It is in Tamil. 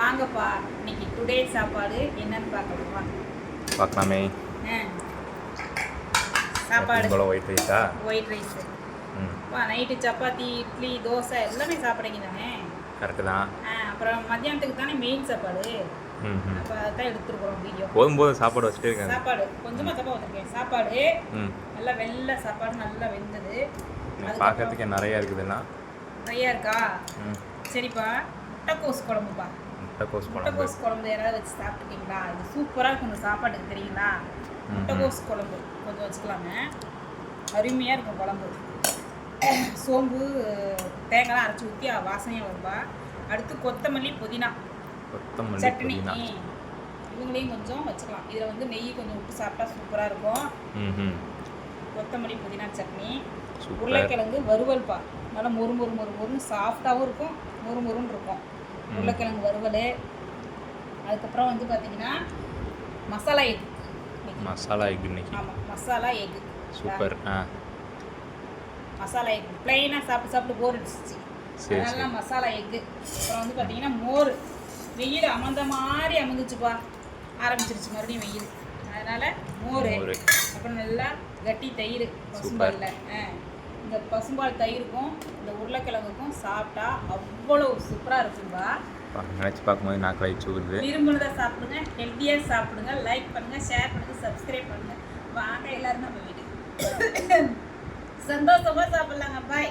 வாங்கப்பா இன்னைக்கு டுடே சாப்பாடு என்னன்னு பார்க்கலாமா? பார்க்கலாமே. சாப்பாடு ஒயிட் ரைஸா? White rice. Night chapati idli dosa எல்லாமே சாப்பிட்றீங்க தானே? கரெக்டு தான். அப்புறம் மத்தியானத்துக்கு தானே மெயின் சாப்பாடு. அப்போ அதான் எடுத்துருக்குறோம் வீடியோ. போதும் சாப்பாடு வச்சுட்டு இருக்கேன். சாப்பாடு கொஞ்சமாக தப்பா வச்சுருக்கேன். சாப்பாடு நல்லா வெள்ளை சாப்பாடு நல்லா வெந்தது. பார்க்கறதுக்கு நிறையா இருக்குதுன்னா நிறையா இருக்கா? சரிப்பா. முட்டைக்கோஸ் குழம்புப்பா. முட்டைக்கோஸ் குழம்பு யாராவது வச்சு சாப்பிட்டுருக்கீங்களா? இது சூப்பராக இருக்கும் இந்த சாப்பாட்டுக்கு, தெரியுங்களா? முட்டைக்கோஸ் குழம்பு கொஞ்சம் வச்சுக்கலாங்க, அருமையாக இருக்கும் குழம்பு. சோம்பு தேங்காய்லாம் அரைச்சி ஊற்றி வாசனையாக வரும்பா. அடுத்து கொத்தமல்லி புதினா சட்னி இவங்களையும் கொஞ்சம் வச்சுக்கலாம். இதில் வந்து நெய் கொஞ்சம் விட்டு சாப்பிட்டா சூப்பராக இருக்கும். கொத்தமல்லி புதினா சட்னி. உருளைக்கிழங்கு வறுவல்ப்பா. நல்லா மொறுன்னு சாஃப்டாகவும் இருக்கும், மொறுன்னு இருக்கும். உருளைக்கிழங்கு வறுவல். அதுக்கப்புறம் வந்து பார்த்தீங்கன்னா மசாலா எக். இன்னைக்கு ஆமாம், masala egg super. Masala egg ப்ளைனாக சாப்பிட்டு போர் அடிச்சிச்சு, அதனால மசாலா எக்கு. அப்புறம் வந்து பார்த்தீங்கன்னா மோர். வெயில் அமர்ந்த மாதிரி அமர்ந்துச்சுப்பா, ஆரம்பிச்சிருச்சு மறுபடியும் வெயில், அதனால் மோர். அப்புறம் நல்லா கட்டி தயிர் பசும்பாலில். இந்த பசும்பால் தயிருக்கும் இந்த உருளைக்கிழங்குக்கும் சாப்பிட்டா அவ்வளோ சூப்பராக இருக்கும்பா. நினச்சி பார்க்கும்போது நான் கழிச்சு விடுது. விரும்புனதை சாப்பிடுங்க, ஹெல்த்தியாக சாப்பிடுங்க, லைக் பண்ணுங்கள், ஷேர் பண்ணுங்கள், சப்ஸ்கிரைப் பண்ணுங்கள். வாங்க எல்லோரும் நம்ம வீட்டுக்கு சந்தோஷமாக சாப்பிட்லாங்க. பாய்.